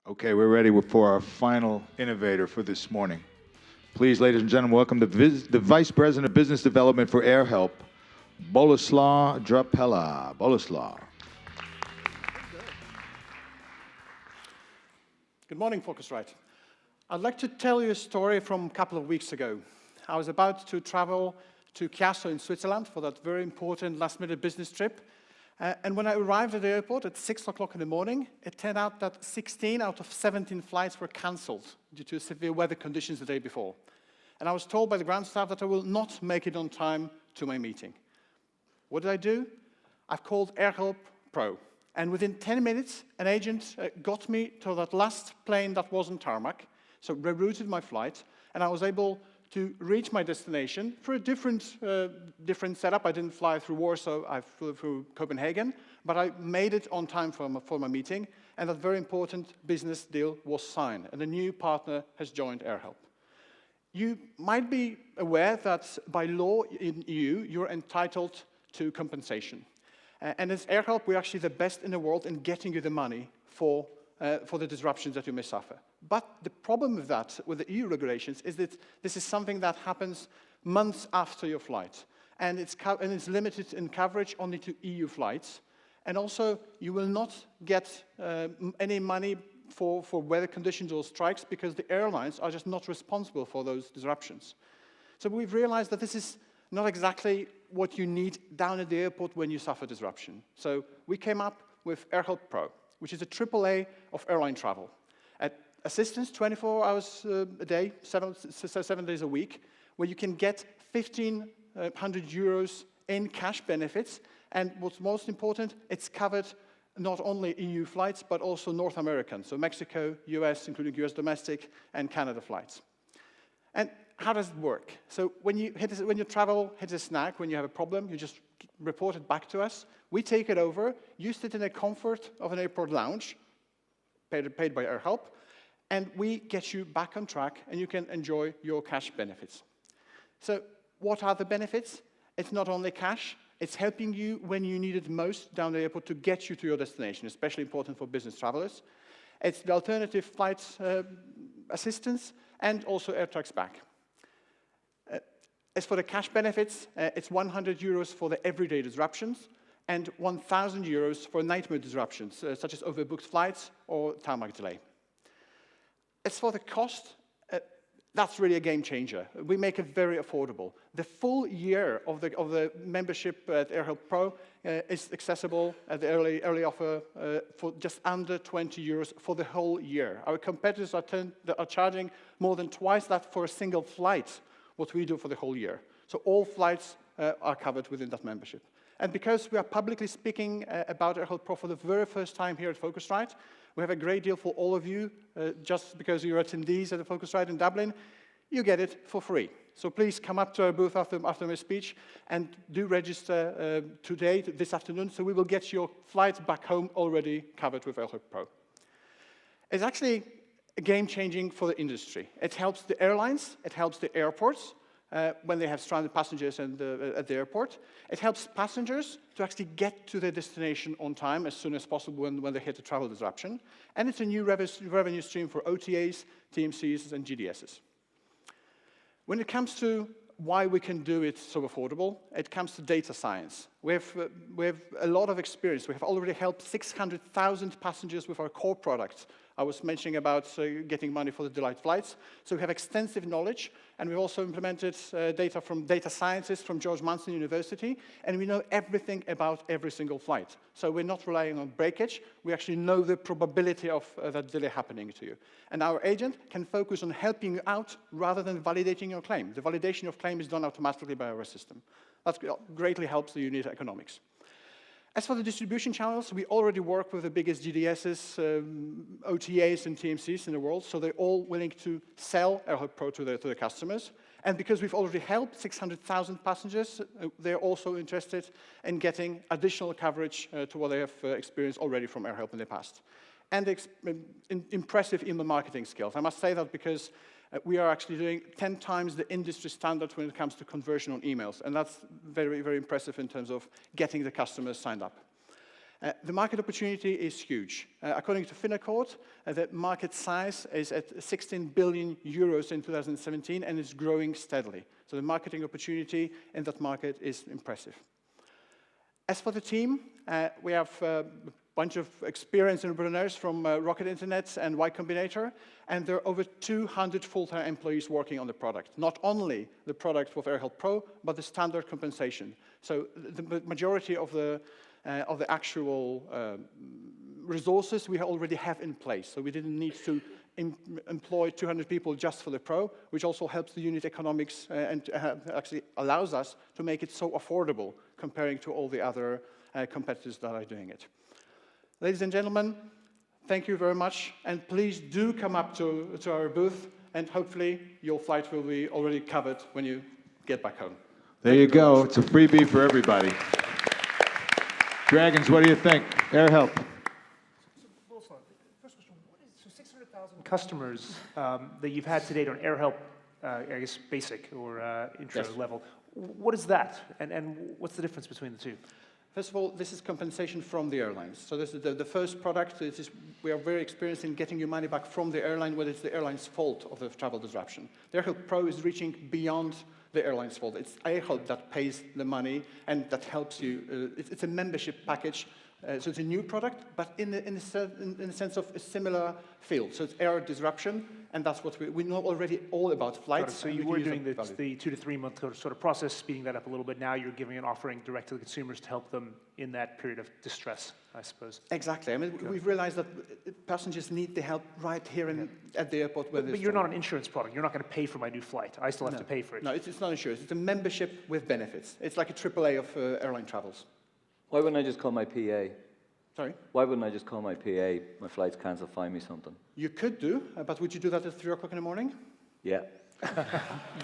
Okay, we're ready for our final innovator for this morning. Please, ladies and gentlemen, welcome the Vice President of Business Development for AirHelp, Boleslaw Drapela. Boleslaw. Good morning, Phocuswright. I'd like to tell you a story from a couple of weeks ago. I was about to travel to Chiasso in Switzerland for that very important last-minute business trip. And when I arrived at the airport at 6 o'clock in the morning, it turned out that 16 out of 17 flights were cancelled due to severe weather conditions the day before. And I was told by the ground staff that I will not make it on time to my meeting. What did I do? I've called AirHelp Pro. And within 10 minutes, an agent got me to that last plane that wasn't tarmac, so rerouted my flight, and I was able to reach my destination for a different setup. I didn't fly through Warsaw, I flew through Copenhagen, but I made it on time for my meeting, and that very important business deal was signed, and a new partner has joined AirHelp. You might be aware that by law in EU, you're entitled to compensation. And as AirHelp, we're actually the best in the world in getting you the money for the disruptions that you may suffer. But the problem with that, with the EU regulations, is that this is something that happens months after your flight. And it's limited in coverage only to EU flights. And also, you will not get any money for weather conditions or strikes because the airlines are just not responsible for those disruptions. So we've realized that this is not exactly what you need down at the airport when you suffer disruption. So we came up with AirHelp Pro, which is a AAA of airline travel. At assistance 24 hours a day, 7 days a week, where you can get 1,500 euros in cash benefits. And what's most important, it's covered not only EU flights, but also North American, so Mexico, US, including US domestic, and Canada flights. And how does it work? So when you travel, hit a snag, when you have a problem, you just report it back to us. We take it over, you sit in the comfort of an airport lounge, paid by AirHelp, and we get you back on track, and you can enjoy your cash benefits. So what are the benefits? It's not only cash, it's helping you when you need it most down the airport to get you to your destination, especially important for business travelers. It's the alternative flights assistance, and also AirTrax back. As for the cash benefits, it's 100 euros for the everyday disruptions and 1,000 euros for nightmare disruptions, such as overbooked flights or tarmac delay. As for the cost, that's really a game changer. We make it very affordable. The full year of the membership at AirHelp Pro is accessible at the early offer for just under 20 euros for the whole year. Our competitors are charging more than twice that for a single flight, what we do for the whole year. So all flights are covered within that membership. And because we are publicly speaking about AirHelp Pro for the very first time here at Phocuswright, we have a great deal for all of you. Just because you're attendees at the Phocuswright in Dublin, you get it for free. So please come up to our booth after my speech and do register today, this afternoon, so we will get your flight back home already covered with AirHelp Pro. It's actually game-changing for the industry. It helps the airlines, it helps the airports when they have stranded passengers at the airport. It helps passengers to actually get to their destination on time as soon as possible when they hit a travel disruption. And it's a new revenue stream for OTAs, TMCs, and GDSs. When it comes to why we can do it so affordable, it comes to data science. We have a lot of experience. We have already helped 600,000 passengers with our core products. I was mentioning about getting money for the Delight flights. So we have extensive knowledge, and we've also implemented data from data scientists from George Mason University, and we know everything about every single flight. So we're not relying on breakage. We actually know the probability of that delay happening to you. And our agent can focus on helping you out rather than validating your claim. The validation of claim is done automatically by our system. That greatly helps the unit economics. As for the distribution channels, we already work with the biggest GDSs, OTAs, and TMCs in the world, so they're all willing to sell AirHelp Pro to their customers. And because we've already helped 600,000 passengers, they're also interested in getting additional coverage to what they have experienced already from AirHelp in the past. And impressive email marketing skills. I must say that because we are actually doing 10 times the industry standard when it comes to conversion on emails. And that's very, very impressive in terms of getting the customers signed up. The market opportunity is huge. According to Finaccord, the market size is at 16 billion euros in 2017 and is growing steadily. So the marketing opportunity in that market is impressive. As for the team, we have a bunch of experienced entrepreneurs from Rocket Internet and Y Combinator, and there are over 200 full-time employees working on the product. Not only the product with AirHelp Pro, but the standard compensation. So the majority of the actual resources we already have in place. So we didn't need to employ 200 people just for the Pro, which also helps the unit economics and actually allows us to make it so affordable comparing to all the other competitors that are doing it. Ladies and gentlemen, thank you very much, and please do come up to our booth, and hopefully your flight will be already covered when you get back home. There you go. It's a freebie for everybody. Dragons, what do you think? AirHelp. First question, so 600,000 customers that you've had to date on AirHelp, I guess basic or intro level. What is that, and what's the difference between the two? First of all, this is compensation from the airlines. So this is the first product. We are very experienced in getting your money back from the airline when it's the airline's fault of the travel disruption. The AirHelp Pro is reaching beyond the airline's fault. It's AirHelp that pays the money and that helps you. It's a membership package. So it's a new product, but in the sense of a similar field. So it's air disruption, and that's what we know already all about flights. So you were doing the 2 to 3 month sort of process, speeding that up a little bit. Now you're giving an offering direct to the consumers to help them in that period of distress, I suppose. Exactly. I mean, we've realized that passengers need the help right here at the airport. But you're not an insurance product. You're not going to pay for my new flight. I still have to pay for it. No, it's not insurance. It's a membership with benefits. It's like a AAA of airline travels. Why wouldn't I just call my PA? Sorry? Why wouldn't I just call my PA? My flight's cancelled, find me something. You could do, but would you do that at 3 o'clock in the morning? Yeah.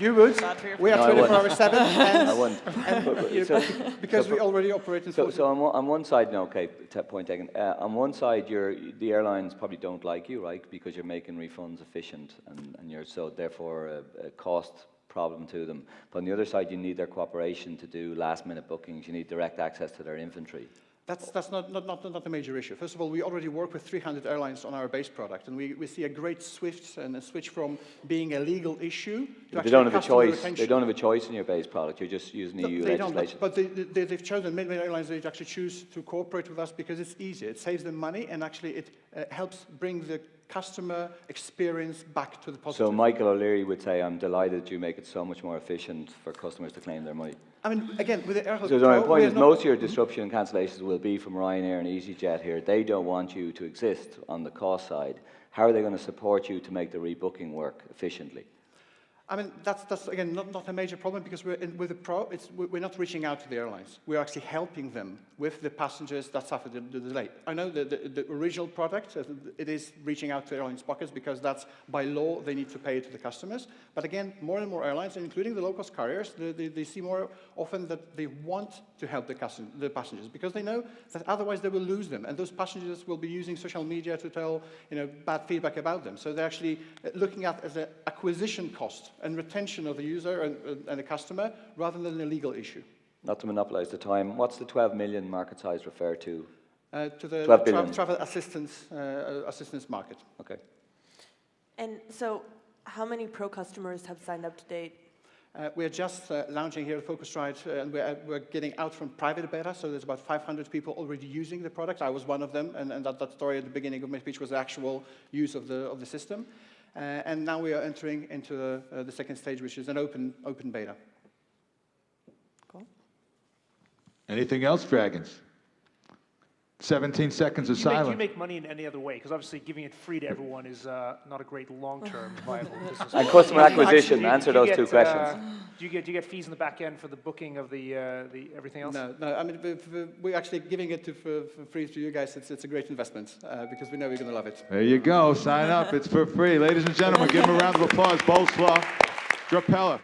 You would. We are 24/7. I wouldn't. Because we already operate in So on one side, no, okay, point taken. On one side, the airlines probably don't like you, right? Because you're making refunds efficient, and you're so therefore a cost problem to them. But on the other side, you need their cooperation to do last-minute bookings. You need direct access to their inventory. That's not a major issue. First of all, we already work with 300 airlines on our base product, and we see a great switch from being a legal issue to they don't have a choice. Retention. They don't have a choice in your base product. You're just using EU legislation. But they've chosen, many airlines, they actually choose to cooperate with us because it's easier. It saves them money, and actually it helps bring the customer experience back to the positive. So Michael O'Leary would say, I'm delighted you make it so much more efficient for customers to claim their money. I mean, again, with the AirHelp So Pro, my point is most of your disruption and cancellations will be from Ryanair and EasyJet here. They don't want you to exist on the cost side. How are they going to support you to make the rebooking work efficiently? I mean, that's again, not a major problem because with the Pro, we're not reaching out to the airlines. We're actually helping them with the passengers that suffered the delay. I know the original product, it is reaching out to airlines' pockets because that's, by law, they need to pay it to the customers. But again, more and more airlines, including the low-cost carriers, they see more often that they want to help the passengers because they know that otherwise they will lose them. And those passengers will be using social media to tell bad feedback about them. So they're actually looking at as an acquisition cost and retention of the user and the customer rather than a legal issue. Not to monopolize the time, what's the 12 million market size refer to? To the 12 billion. travel assistance market. Okay. And so how many Pro customers have signed up to date? We're just launching here at Phocuswright, and we're getting out from private beta, so there's about 500 people already using the product. I was one of them, and that story at the beginning of my speech was the actual use of the system. And now we are entering into the second stage, which is an open beta. Cool. Anything else, Dragons? 17 seconds of silence. Do you make money in any other way? Because obviously giving it free to everyone is not a great long-term viable business. And customer acquisition, answer those two questions. Do you get fees in the back end for the booking of the everything else? No. I mean, we're actually giving it for free to you guys. It's a great investment because we know you're going to love it. There you go. Sign up. It's for free. Ladies and gentlemen, give them a round of applause. Boleslaw, Drapella.